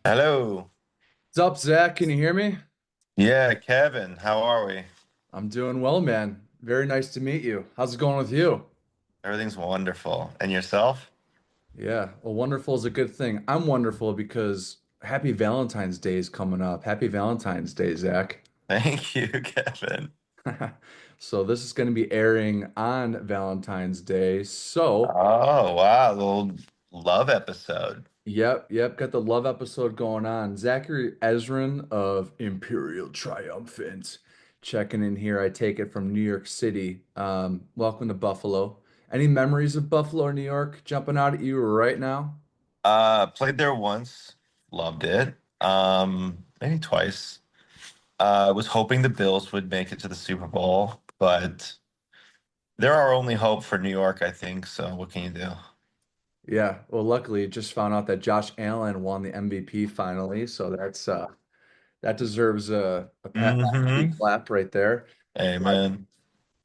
Hello. What's up, Zach? Can you hear me? Yeah, Kevin, how are we? I'm doing well, man. Very nice to meet you. How's it going with you? Everything's wonderful. And yourself? Yeah, well, wonderful is a good thing. I'm wonderful because happy Valentine's Day is coming up. Happy Valentine's Day, Zach. Thank you, Kevin. So this is going to be airing on Valentine's Day. So, Oh, wow, little love episode. yep, got the love episode going on. Zachary Ezrin of Imperial Triumphant checking in here. I take it from New York City. Welcome to Buffalo. Any memories of Buffalo or New York jumping out at you right now? Played there once, loved it. Maybe twice. Was hoping the Bills would make it to the Super Bowl, but they're our only hope for New York, I think. So what can you do? Yeah, well, luckily, just found out that Josh Allen won the MVP finally, so that deserves a pat on the Mm-hmm. clap right there. Amen.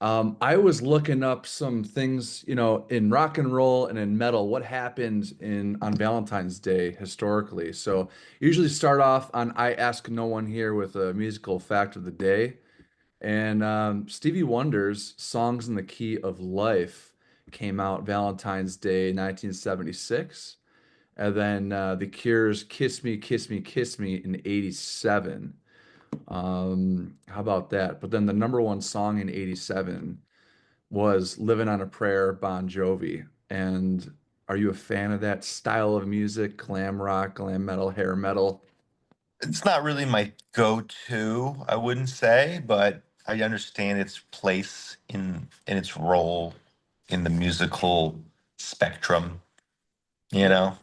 I was looking up some things, in rock and roll and in metal, what happened in on Valentine's Day historically. So usually start off on I Ask No One Here with a musical fact of the day. And Stevie Wonder's Songs in the Key of Life came out Valentine's Day 1976. And then The Cure's Kiss Me, Kiss Me, Kiss Me in 87. How about that? But then the number one song in 87 was Livin On A Prayer, Bon Jovi. And are you a fan of that style of music? Glam rock, glam metal, hair metal? It's not really my go-to, I wouldn't say, but I understand its place in its role in the musical spectrum, you Yeah. know?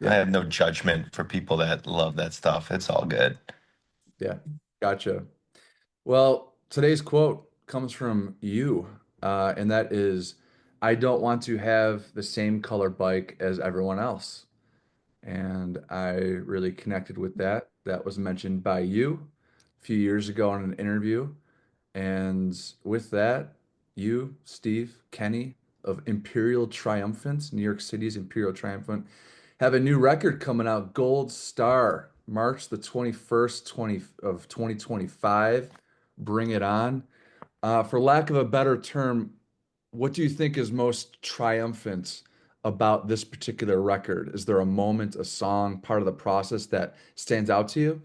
I Yeah. have no judgment for people that love that stuff. It's all good. Yeah. Gotcha. Well, today's quote comes from you, and that is, I don't want to have the same color bike as everyone else. And I really connected with that. That was mentioned by you a few years ago in an interview. And with that, you, Steve, Kenny of Imperial Triumphant, New York City's Imperial Triumphant, have a new record coming out, Gold Star, March the 21st, 2025. Bring it on. For lack of a better term, what do you think is most triumphant about this particular record? Is there a moment, a song, part of the process that stands out to you?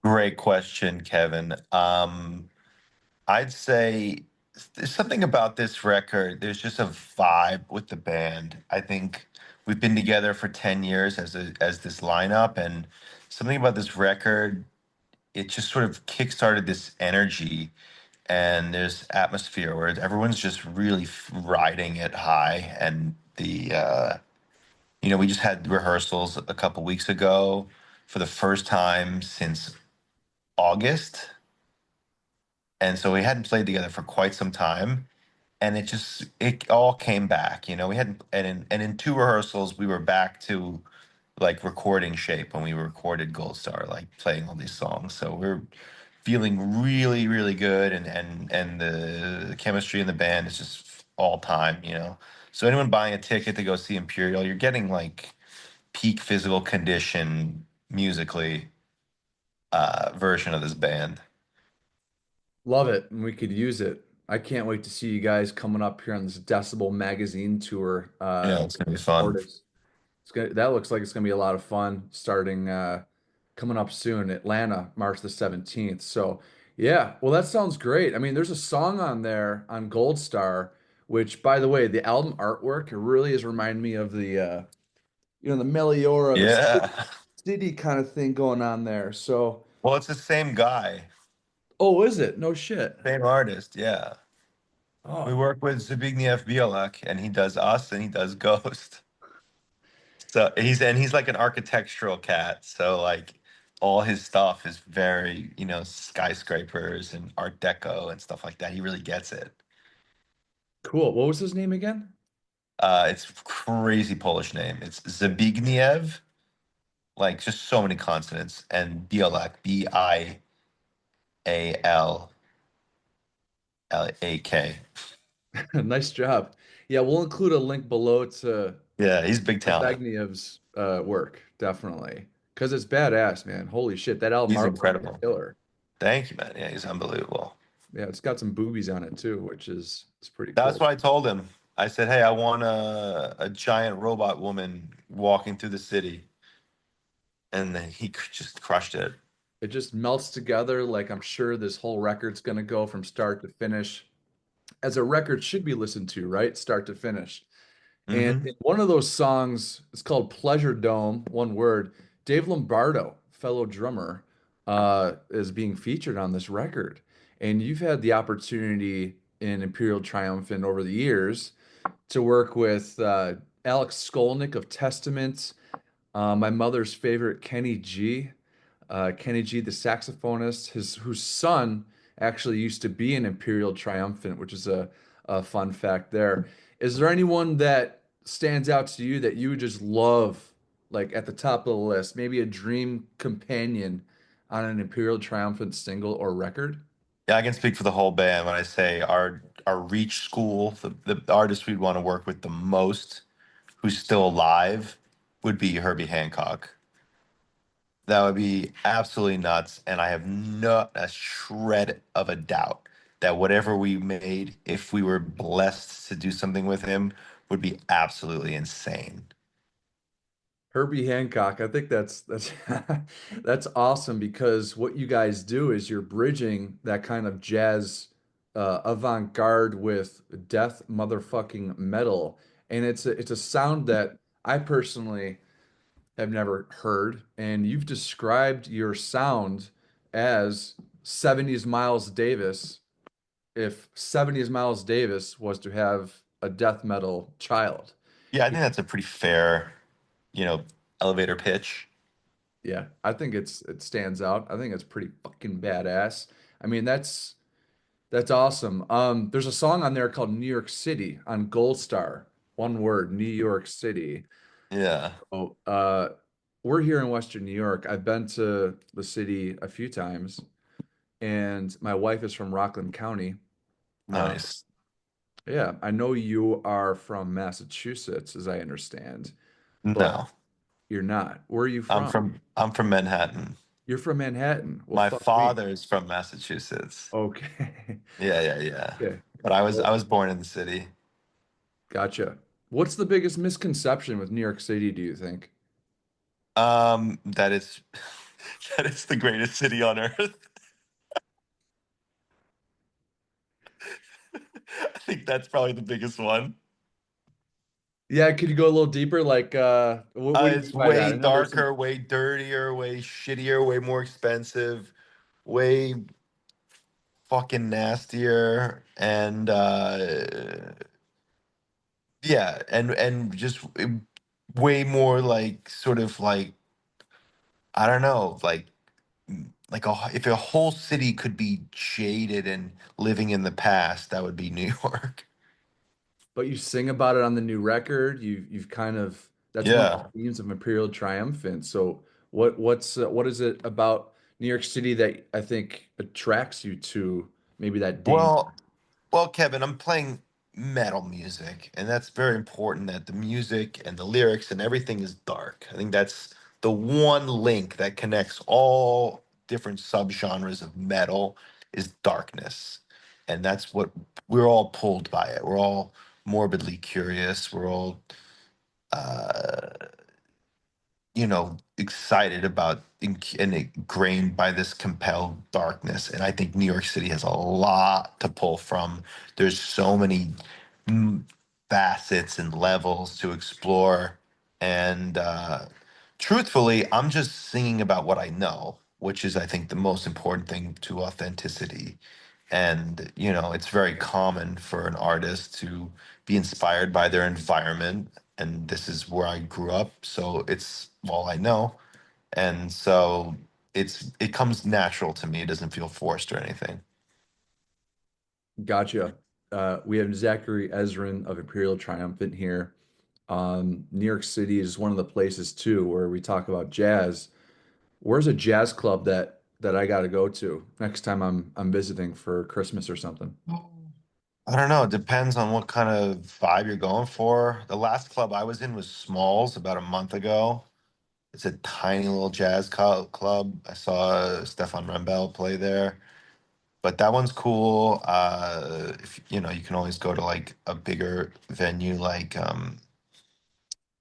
Great question, Kevin. I'd say there's something about this record. There's just a vibe with the band. I think we've been together for 10 years as this lineup, and something about this record, it just sort of kickstarted this energy and there's atmosphere where everyone's just really riding it high. And we just had rehearsals a couple weeks ago for the first time since August. And so we hadn't played together for quite some time. And it all came back. We hadn't, and in two rehearsals, we were back to like recording shape when we recorded Gold Star, like playing all these songs. So we're feeling really, really good, and the chemistry in the band is just all time. So anyone buying a ticket to go see Imperial, you're getting like peak physical condition musically version of this band. Love it, and we could use it. I can't wait to see you guys coming up here on this Decibel magazine tour. Yeah, it's gonna be fun. Mortiis. That looks like it's gonna be a lot of fun starting coming up soon, Atlanta, March the 17th. So yeah, well that sounds great. I mean, there's a song on there on Gold Star, which by the way, the album artwork really is reminding me of the Meliora, the Yeah. city kind of thing going on there. So, Well, it's the same guy, oh, is it? No shit. same artist. Yeah. We Oh, work with Zbigniew Bielak, and he does us, and he does Ghost. So he's like an architectural cat. So like all his stuff is very, skyscrapers and Art Deco and stuff like that. He really gets it. cool. What was his name again? It's crazy Polish name. It's Zbigniew, like just so many consonants, and Bialak, Bialak. Nice job. Yeah, we'll include a link below to Yeah, he's big talent. Zbigniew's work, definitely. Because it's badass, man. Holy shit, that album He's art is incredible. killer. Thank you, man. Yeah, he's unbelievable. Yeah, it's got some boobies on it too, which is it's pretty That's cool. what I told him. I said, "Hey, I want a giant robot woman walking through the city," and then he just crushed it. It just melts together like I'm sure this whole record's gonna go from start to finish, as a record should be listened to, right? Start to finish. And Hmm. in one of those songs, it's called Pleasure Dome, one word. Dave Lombardo, fellow drummer, is being featured on this record. And you've had the opportunity in Imperial Triumphant over the years to work with Alex Skolnick of Testament, my mother's favorite Kenny G. Kenny G, the saxophonist, his whose son actually used to be in Imperial Triumphant, which is a fun fact there. Is there anyone that stands out to you that you would just love, like at the top of the list? Maybe a dream companion on an Imperial Triumphant single or record? Yeah, I can speak for the whole band when I say our reach school, the artist we'd want to work with the most, who's still alive, would be Herbie Hancock. That would be absolutely nuts, and I have not a shred of a doubt that whatever we made, if we were blessed to do something with him, would be absolutely insane. Herbie Hancock, I think that's that's awesome because what you guys do is you're bridging that kind of jazz avant-garde with death motherfucking metal, and it's a sound that I personally have never heard, and you've described your sound as 70s Miles Davis if 70s Miles Davis was to have a death metal child. Yeah, I think that's a pretty fair, you know, elevator pitch. Yeah, I think it stands out. I think it's pretty fucking badass. I mean, that's awesome. There's a song on there called New York City on Goldstar. One word, New York City. Yeah, Oh, we're here in Western New York. I've been to the city a few times, and my wife is from Rockland County. Uh, nice. yeah, I know you are from Massachusetts, as I understand, but No, you're not. Where are you from? I'm from Manhattan. You're from Manhattan. Well, My fuck me. father's from Massachusetts. Okay. Yeah, yeah, yeah. Okay. But I Well, was born in the city. gotcha. What's the biggest misconception with New York City, do you think? That it's that it's the greatest city on earth. I think that's probably the biggest one. Yeah, could you go a little deeper? Like, what do you mean It's by that? way I know there's some. darker, way dirtier, way shittier, way more expensive, way fucking nastier, and yeah, and just way more like sort of like I don't know, like if a whole city could be jaded and living in the past, that would be New York. But you sing about it on the new record. You've kind of that's one of Yeah. the themes of Imperial Triumphant. So what is it about New York City that I think attracts you to maybe that danger? Well, well, Kevin, I'm playing metal music, and that's very important that the music and the lyrics and everything is dark. I think that's the one link that connects all different subgenres of metal is darkness. And that's what we're all pulled by it. We're all morbidly curious. We're all excited about and ingrained by this compelled darkness. And I think New York City has a lot to pull from. There's so many mm, facets and levels to explore. And truthfully, I'm just singing about what I know, which is, I think, the most important thing to authenticity. And, it's very common for an artist to be inspired by their environment. And this is where I grew up. So it's all I know. And so it comes natural to me. It doesn't feel forced or anything. Gotcha. We have Zachary Ezrin of Imperial Triumphant here. New York City is one of the places too where we talk about jazz. Where's a jazz club that I got to go to next time I'm visiting for Christmas or something? I don't know. It depends on what kind of vibe you're going for. The last club I was in was Smalls about a month ago. It's a tiny little jazz club. I saw Stefan Rembel play there, but that one's cool. If you know, you can always go to like a bigger venue like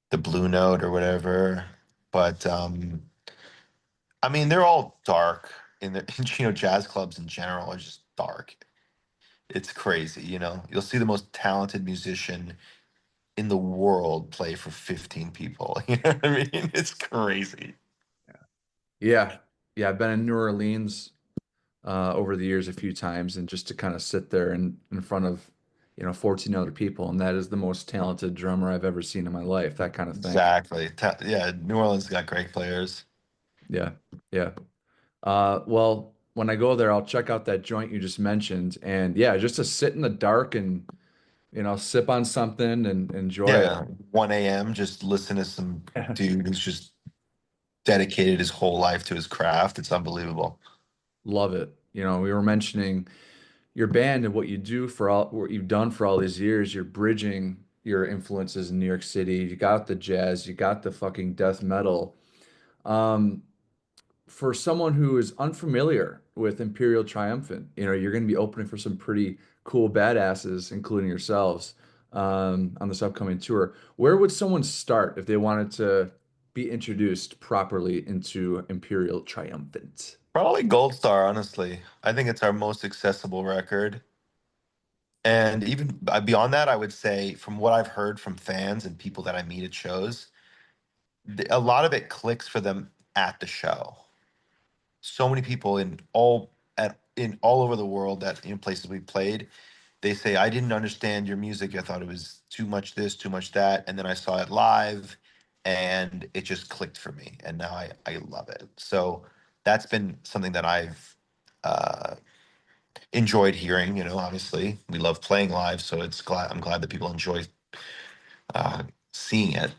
the Blue Note or whatever. But I mean, they're all dark in the you know, jazz clubs in general are just dark. It's crazy, you know. You'll see the most talented musician in the world play for 15 people. You know what I mean? It's crazy. Yeah. Yeah, I've been in New Orleans over the years a few times, and just to kind of sit there in front of, 14 other people, and that is the most talented drummer I've ever seen in my life, that kind of thing. Exactly. Yeah, New Orleans got great players. Yeah. Yeah. Well, when I go there, I'll check out that joint you just mentioned. And yeah, just to sit in the dark and, sip on something and enjoy it. Yeah, 1 a.m. just listen to some dude who's just dedicated his whole life to his craft. It's unbelievable. Love it. We were mentioning your band and what you do for all what you've done for all these years. You're bridging your influences in New York City. You got the jazz, you got the fucking death metal. Um, for someone who is unfamiliar with Imperial Triumphant, you're going to be opening for some pretty cool badasses, including yourselves, on this upcoming tour. Where would someone start if they wanted to be introduced properly into Imperial Triumphant? Probably Goldstar, honestly. I think it's our most accessible record. And even beyond that, I would say, from what I've heard from fans and people that I meet at shows, a lot of it clicks for them at the show. So many people in all over the world that in places we played, they say, I didn't understand your music. I thought it was too much this, too much that. And then I saw it live and it just clicked for me. And now I love it. So that's been something that I've uh, enjoyed hearing. You know, obviously we love playing live. So I'm glad that people enjoy uh, seeing it.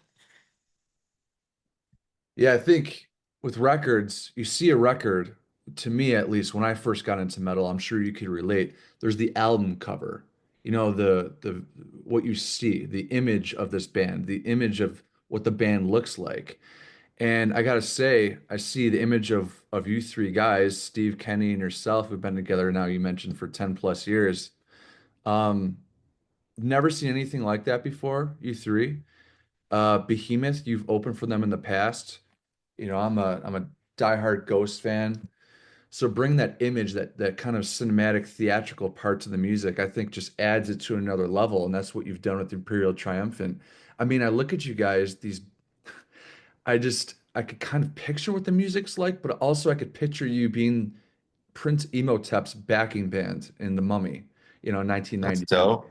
Yeah, I think with records, you see a record, to me at least, when I first got into metal, I'm sure you could relate. There's the album cover. The what you see, the image of this band, the image of what the band looks like. And I gotta say, I see the image of you three guys, Steve, Kenny, and yourself, who've been together now, you mentioned, for 10 plus years. Um, Never seen anything like that before, you three. Behemoth, you've opened for them in the past. I'm a diehard Ghost fan. So bring that image, that kind of cinematic theatrical part to the music, I think just adds it to another level. And that's what you've done with Imperial Triumphant. I mean, I look at you guys, I could kind of picture what the music's like, but also I could picture you being Prince Emotep's backing band in The Mummy, That's 1999. dope.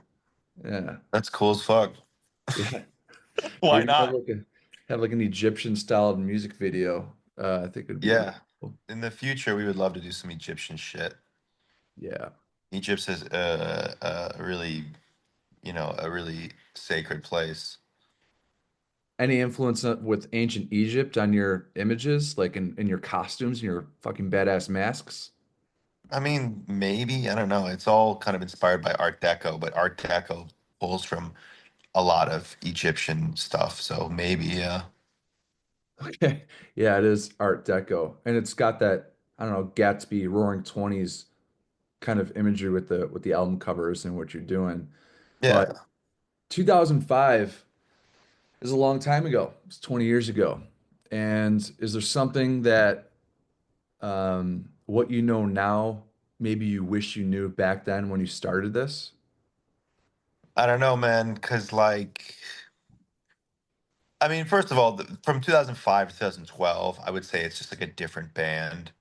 Yeah. That's cool as fuck. Yeah. Or Why even not? have like an Egyptian styled music video. I think it would be really Yeah. cool. In the future, we would love to do some Egyptian shit. Yeah. Egypt is a really, you know, a really sacred place. Any influence with ancient Egypt on your images, like in your costumes and your fucking badass masks? I mean, maybe, I don't know. It's all kind of inspired by Art Deco, but Art Deco pulls from a lot of Egyptian stuff. So maybe, yeah. Okay. Yeah, it is Art Deco. And it's got that, I don't know, Gatsby Roaring Twenties kind of imagery with the album covers and what you're doing. But Yeah. 2005 is a long time ago. It's 20 years ago. And is there something that what you know now, maybe you wish you knew back then when you started this? I don't know, man, because like, I mean, first of all, from 2005 to 2012, I would say it's just like a different band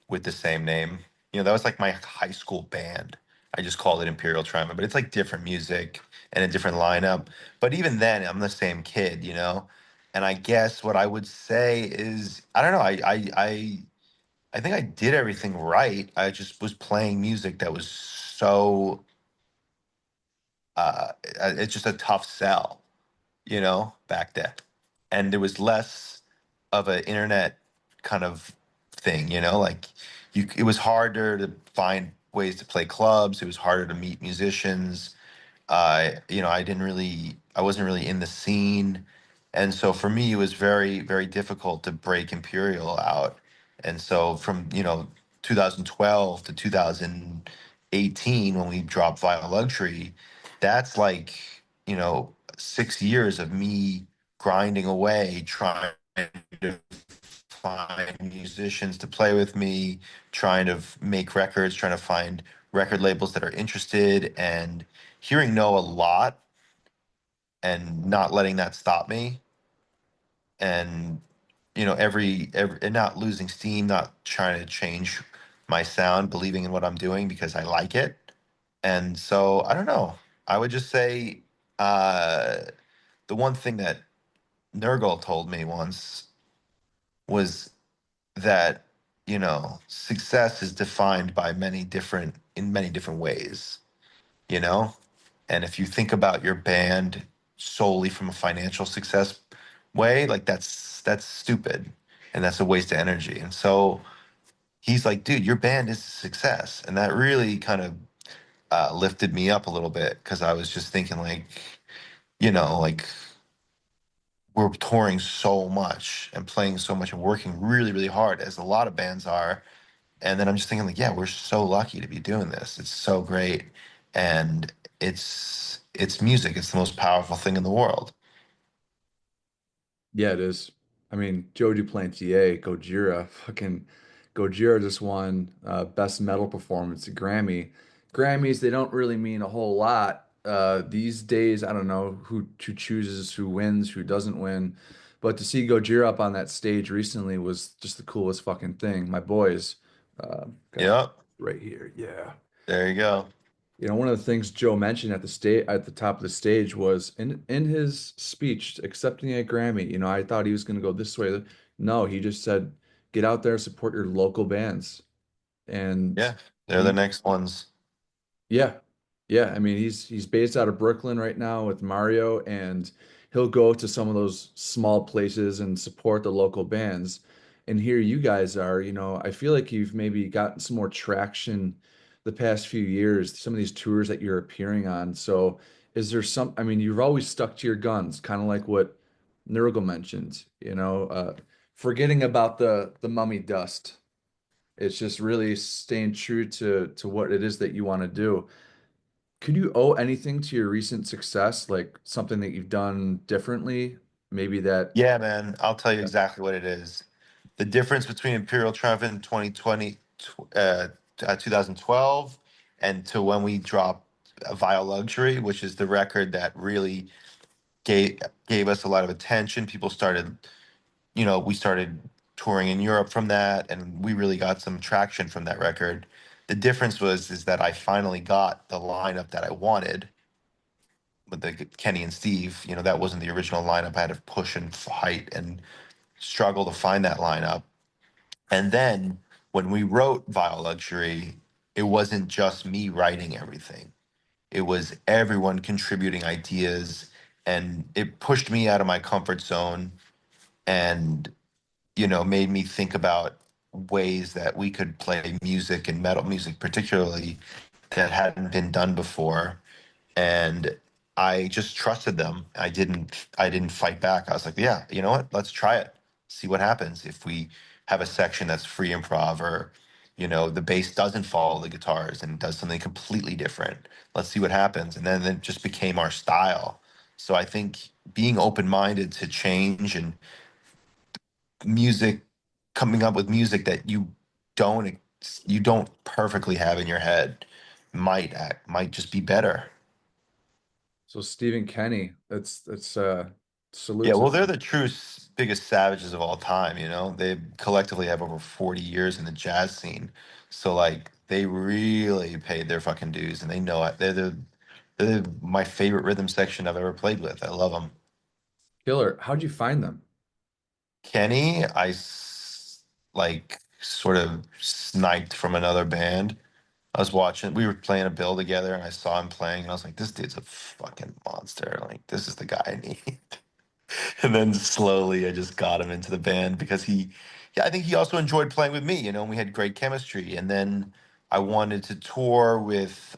with the same name. You know, that was like my high school band. I just called it Imperial Triumphant, but it's like different music and a different lineup. But even then, I'm the same kid, you know. And I guess what I would say is, I don't know. I think I did everything right. I just was playing music that was so. It's just a tough sell, you know, back then. And there was less of an internet kind of thing, you know, like it was harder to find ways to play clubs. It was harder to meet musicians. You know, I wasn't really in the scene. And so for me, it was very, very difficult to break Imperial out. And so from, 2012 to 2018, when we dropped Vile Luxury, that's like, 6 years of me grinding away, trying to find musicians to play with me, trying to make records, trying to find record labels that are interested, and hearing no a lot and not letting that stop me. And every and not losing steam, not trying to change my sound, believing in what I'm doing because I like it. And so I don't know. I would just say uh, the one thing that Nurgle told me once was that success is defined by many different ways. you know and if you think about your band solely from a financial success way, like that's stupid, and that's a waste of energy. And so he's like, dude, your band is a success. And that really kind of lifted me up a little bit, because I was just thinking, like we're touring so much and playing so much and working really, really hard, as a lot of bands are. And then I'm just thinking, like, yeah, we're so lucky to be doing this. It's so great. And it's music. It's the most powerful thing in the world. Yeah, it is. I mean, Joe Duplantier, Gojira, fucking Gojira just won Best Metal Performance at Grammy. Grammys, they don't really mean a whole lot these days. I don't know who chooses, who wins, who doesn't win. But to see Gojira up on that stage recently was just the coolest fucking thing. My boys got Yep. right here. Yeah. There you go. One of the things Joe mentioned at the top of the stage was in his speech accepting a Grammy. I thought he was going to go this way. No, he just said, "Get out there, support your local bands." And Yeah. They're the he next ones. yeah. Yeah. I mean, he's based out of Brooklyn right now with Mario, and he'll go to some of those small places and support the local bands. And here you guys are, I feel like you've maybe gotten some more traction the past few years, some of these tours that you're appearing on. So is there I mean, you've always stuck to your guns, kind of like what Nurgle mentioned, forgetting about the mummy dust. It's just really staying true to what it is that you want to do. Could you owe anything to your recent success, like something that you've done differently? Maybe that, Yeah, man. I'll tell you yeah. exactly what it is. The difference between Imperial Triumphant in 2020, 2012, and to when we dropped Vile Luxury, which is the record that really gave gave us a lot of attention. People started, we started touring in Europe from that, and we really got some traction from that record. The difference is that I finally got the lineup that I wanted with the Kenny and Steve. That wasn't the original lineup. I had to push and fight and struggle to find that lineup. And then when we wrote Vile Luxury, it wasn't just me writing everything. It was everyone contributing ideas, and it pushed me out of my comfort zone, and made me think about ways that we could play music, and metal music particularly, that hadn't been done before. And I just trusted them. I didn't fight back. I was like, yeah, you know what? Let's try it. See what happens if we have a section that's free improv, or the bass doesn't follow the guitars and does something completely different. Let's see what happens. And then it just became our style. So I think being open-minded to change, and music, coming up with music that you don't perfectly have in your head, might just be better. So Stephen Kenny, that's salute Yeah, to well, they're the true biggest savages of all time. They collectively have over 40 years in the jazz scene. So, like, they really paid their fucking dues, and they know it. They're my favorite rhythm section I've ever played with. I love them. Killer. How'd you find them? Kenny, like, sort of sniped from another band. We were playing a bill together, and I saw him playing, and I was like, this dude's a fucking monster. Like, this is the guy I need. And then slowly I just got him into the band, because yeah, I think he also enjoyed playing with me, and we had great chemistry. And then I wanted to tour with,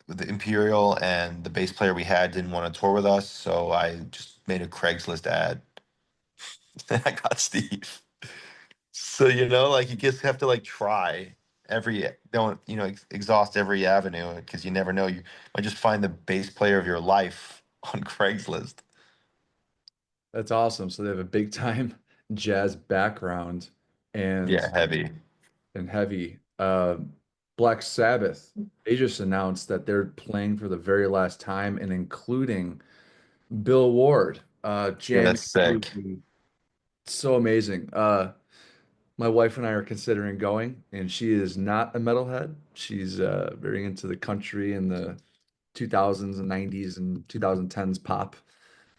the Imperial and the bass player we had didn't want to tour with us, so I just made a Craigslist ad. And I got Steve. So, like you just have to like try don't, exhaust every avenue because you never know. You might just find the bass player of your life on Craigslist. That's awesome. So they have a big time jazz background and Yeah, heavy. heavy. Black Sabbath, they just announced that they're playing for the very last time and including Bill Ward, Yeah, jamming that's with sick. me. So amazing. My wife and I are considering going, and she is not a metalhead. She's very into the country and the 2000s and 90s and 2010s pop.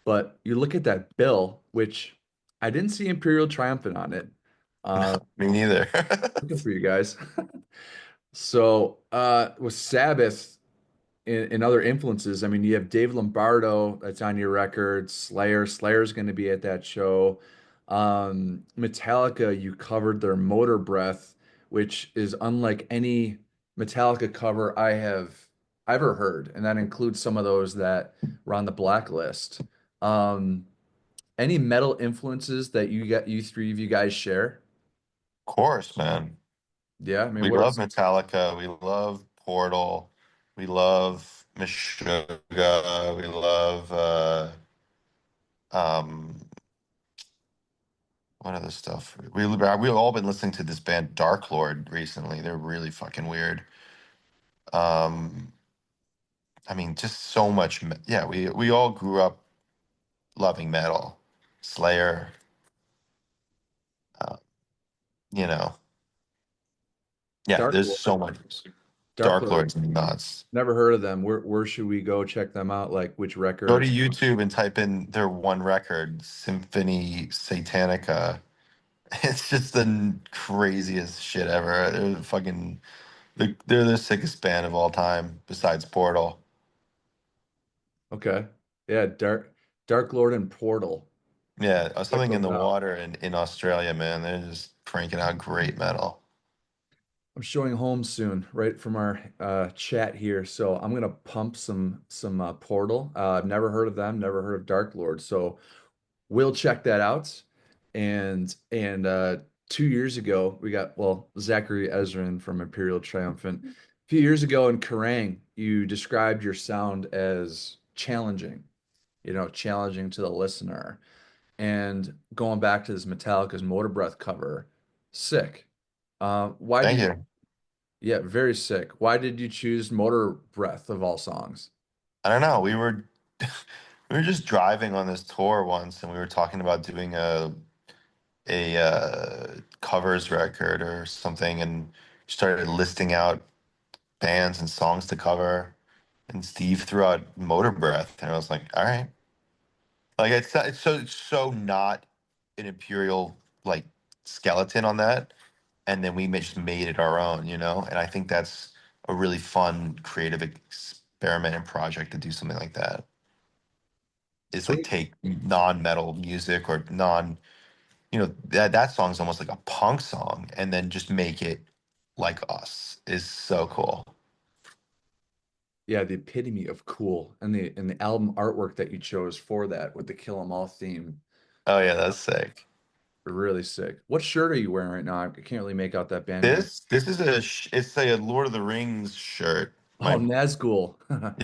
But you look at that bill, which I didn't see Imperial Triumphant on it. Uh, Me neither. looking for you guys. So with Sabbath and other influences, I mean, you have Dave Lombardo that's on your record, Slayer. Slayer's going to be at that show. Metallica, you covered their Motorbreath, which is unlike any Metallica cover I have ever heard, and that includes some of those that were on the blacklist. Um, any metal influences that you three of you guys share? Of course, man. Yeah, I mean, We what are love Metallica. We love Portal. We love Meshuggah. We love um what other stuff? We've all been listening to this band Dark Lord recently. They're really fucking weird. Um, I mean, just so much. Yeah, we all grew up loving metal. Slayer, uh, you know. Yeah, Dark there's Lord? so much. Dark Dark Lord. Lord's nuts. Never heard of them. Where should we go check them out? Like which Go to record? YouTube and type in their one record, Symphony Satanica. It's just the craziest shit ever. They're the sickest band of all time besides Portal. Okay. Yeah, Dark Lord and Portal. Yeah, Check something in those the out. water in Australia, man. They're just cranking out great metal. I'm showing home soon, right from our chat here. So I'm gonna pump some Portal. I've never heard of them, never heard of Dark Lord. So we'll check that out. And 2 years ago, we got Zachary Ezrin from Imperial Triumphant. A few years ago in Kerrang, you described your sound as challenging, challenging to the listener. And going back to this Metallica's Motorbreath cover, sick. Why Thank did you. Yeah, very sick. Why did you choose Motorbreath of all songs? I don't know. We were just driving on this tour once, and we were talking about doing a covers record or something, and started listing out bands and songs to cover. And Steve threw out Motor Breath, and I was like, all right. Like it's so not an Imperial like skeleton on that, and then we just made it our own, And I think that's a really fun creative experiment and project to do something like that. Is I like think, take non-metal music or that song's almost like a punk song, and then just make it like us is so cool. yeah, the epitome of cool, and the album artwork that you chose for that with the Kill 'Em All theme, Oh yeah, that's sick. really sick. What shirt are you wearing right now? I can't really make out that band name. This is it's a Lord of the Rings shirt. Oh, My Nazgul.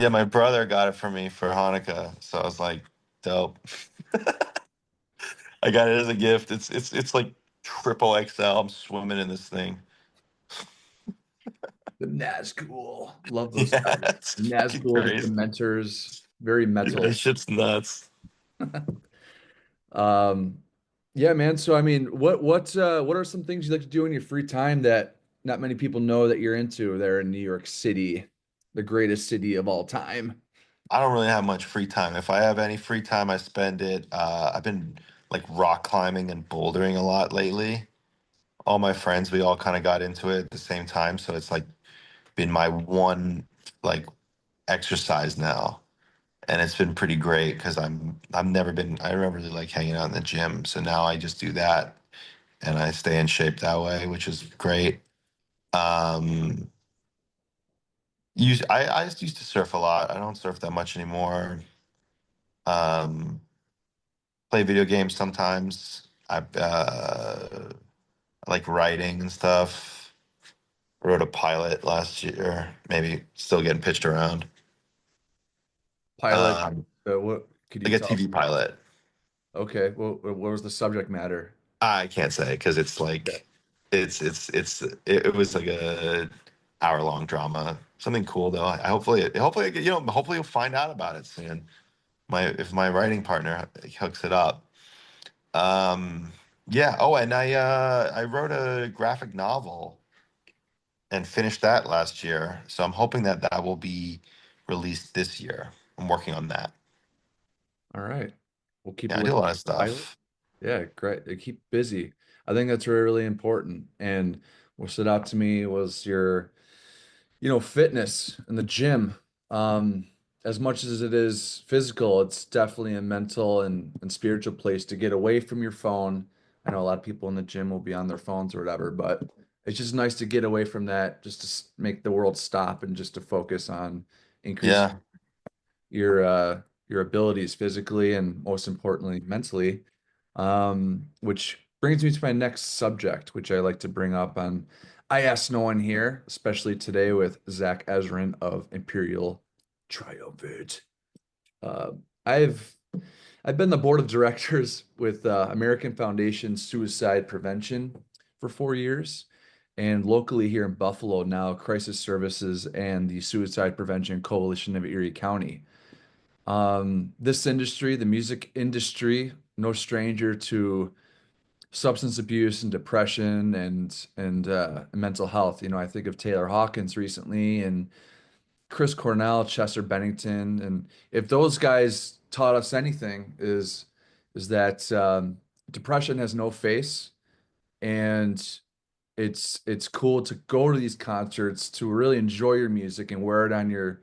Yeah, my brother got it for me for Hanukkah, so I was like, dope. I got it as a gift. It's like triple XL. I'm swimming in this thing. The Nazgul. Love those Yeah, guys. it's fucking Nazgul, the crazy. Dementors, very Dude, that metal. shit's nuts. Um, yeah, man. So I mean, what are some things you like to do in your free time that not many people know that you're into there in New York City, the greatest city of all time? I don't really have much free time. If I have any free time, I spend it. I've been like rock climbing and bouldering a lot lately. All my friends, we all kind of got into it at the same time, so it's like been my one like exercise now, and it's been pretty great because I never really like hanging out in the gym, so now I just do that and I stay in shape that way, which is great. Um, I used to surf a lot. I don't surf that much anymore. Um, Play video games sometimes. I like writing and stuff. Wrote a pilot last year. Maybe still getting pitched around. Pilot, Um, what could you like a tell? TV pilot. Okay, what was the subject matter? I can't say because it's Yeah. like it was like a hour long drama. Something cool though. I hopefully hopefully you'll find out about it soon. My if my writing partner hooks it up. Yeah. Oh, and I wrote a graphic novel and finished that last year. So I'm hoping that that will be released this year. I'm working on that. All right. We'll keep Yeah, a I do a look lot of at pilot. stuff. Yeah, great. They keep busy. I think that's really, really important. And what stood out to me was your, fitness in the gym. Um, as much as it is physical, it's definitely a mental and spiritual place to get away from your phone. I know a lot of people in the gym will be on their phones or whatever, but it's just nice to get away from that, just to make the world stop and just to focus on increasing Yeah. your abilities physically and most importantly mentally. Which brings me to my next subject, which I like to bring up on I Ask No One Here, especially today with Zach Ezrin of Imperial Triumphant. Uh, I've I've been the board of directors with American Foundation Suicide Prevention for 4 years, and locally here in Buffalo now, Crisis Services and the Suicide Prevention Coalition of Erie County. This industry, the music industry, no stranger to substance abuse and depression and mental health. I think of Taylor Hawkins recently and Chris Cornell, Chester Bennington, and if those guys taught us anything, is that depression has no face, and it's cool to go to these concerts to really enjoy your music and wear it on your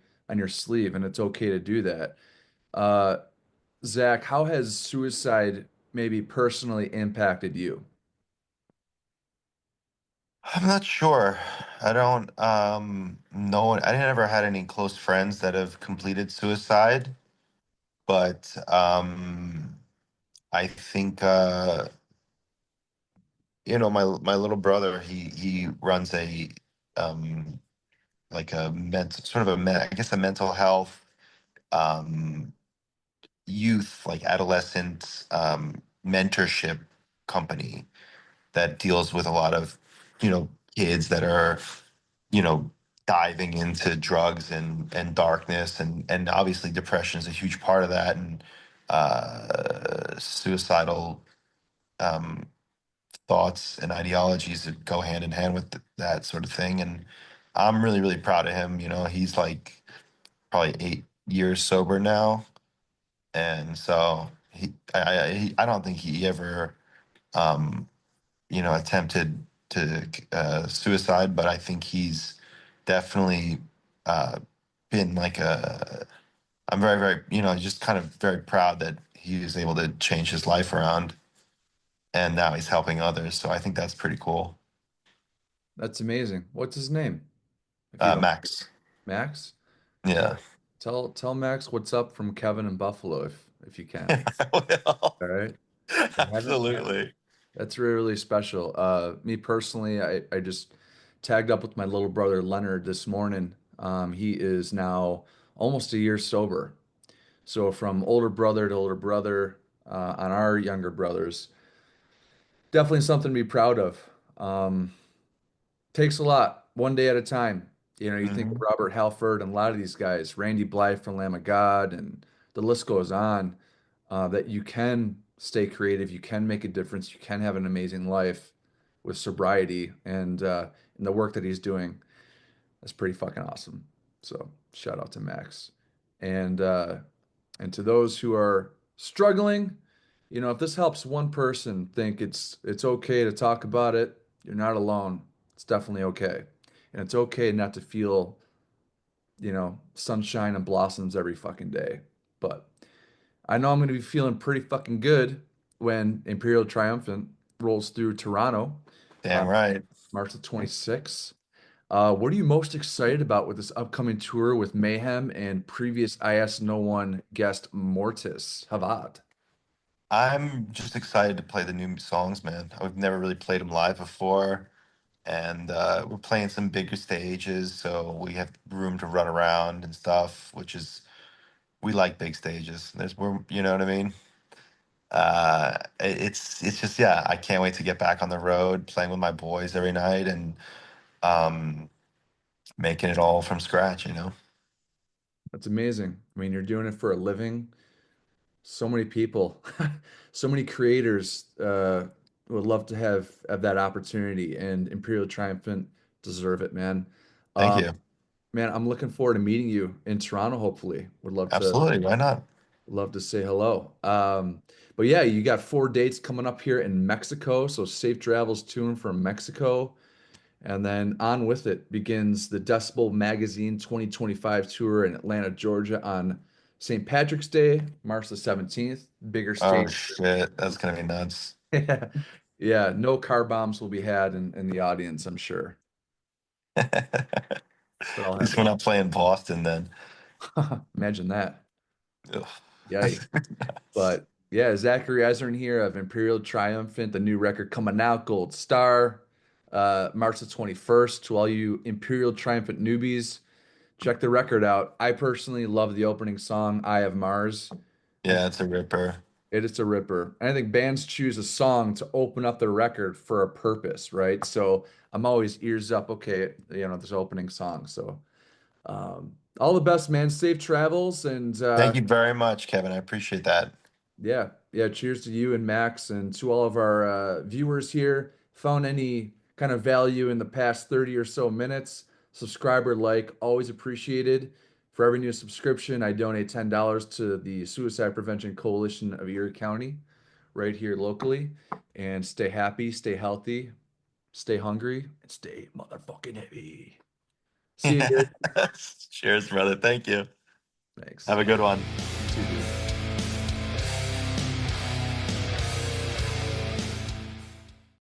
sleeve, and it's okay to do that. Uh, Zach, how has suicide maybe personally impacted you? I'm not sure. I don't know. I never had any close friends that have completed suicide, but I think my little brother, he runs a um like a mental sort of I guess a mental health um youth like adolescent mentorship company that deals with a lot of kids that are you know diving into drugs and darkness and obviously depression is a huge part of that and suicidal um thoughts and ideologies that go hand in hand with that sort of thing. And I'm really, really proud of him. He's like probably 8 years sober now. And so I don't think he ever, um, attempted to suicide, but I think he's definitely uh, been like I'm very, very, just kind of very proud that he was able to change his life around and now he's helping others. So I think that's pretty cool. That's amazing. What's his name, if you don't, Max. Max? Yeah. Tell Max what's up from Kevin in Buffalo if you can. Well, All right. Have absolutely. That's really, really special. Me personally, I just tagged up with my little brother Leonard this morning. He is now almost a year sober. So from older brother to older brother, on our younger brothers, definitely something to be proud of. Um, Takes a lot, one day at a time. You think of Hmm. Robert Halford and a lot of these guys, Randy Blythe from Lamb of God, and the list goes on, that you can stay creative, you can make a difference, you can have an amazing life with sobriety and the work that he's doing. That's pretty fucking awesome. So shout out to Max. And to those who are struggling, if this helps one person think it's okay to talk about it, you're not alone. It's definitely okay. And it's okay not to feel, sunshine and blossoms every fucking day. But I know I'm going to be feeling pretty fucking good when Imperial Triumphant rolls through Toronto, uh, Damn right. March the 26th. What are you most excited about with this upcoming tour with Mayhem and previous I Ask No One guest Mortiis? Havad. I'm just excited to play the new songs, man. I've never really played them live before, and we're playing some bigger stages, so we have room to run around and stuff, which is we like big stages. You know what I mean? It's just yeah, I can't wait to get back on the road, playing with my boys every night, and um, making it all from scratch. You know? That's amazing. I mean, you're doing it for a living. So many people, so many creators would love to have that opportunity, and Imperial Triumphant deserve it, man. Thank Um, you. man, I'm looking forward to meeting you in Toronto, hopefully. Would Absolutely. Why not? love to say hello. But yeah, you got 4 dates coming up here in Mexico, so safe travels to and from Mexico. And then on with it begins the Decibel Magazine 2025 tour in Atlanta, Georgia on St. Patrick's Day, March the 17th. Bigger Oh stage. shit, that's gonna be nuts. Yeah, no car bombs will be had in the audience, I'm sure. At But I'll have least we're not playing Boston then. imagine that. Ugh. Yikes. But yeah, Zachary Ezrin here of Imperial Triumphant, the new record coming out, Goldstar, March the 21st. To all you Imperial Triumphant newbies, check the record out. I personally love the opening song, Eye of Mars. I Yeah, it's a ripper. It is a ripper. And I think bands choose a song to open up their record for a purpose, right? So I'm always ears up, okay, this opening song. So all the best, man. Safe travels and Thank you very much, Kevin. I appreciate that. yeah, yeah. Cheers to you and Max and to all of our viewers here. Found any kind of value in the past 30 or so minutes? Subscriber like, always appreciated. For every new subscription, I donate $10 to the Suicide Prevention Coalition of Erie County, right here locally. And stay happy, stay healthy, stay hungry, and stay motherfucking heavy. See you, dude. Cheers, brother. Thank you. Thanks. Have a good one. You too, dude.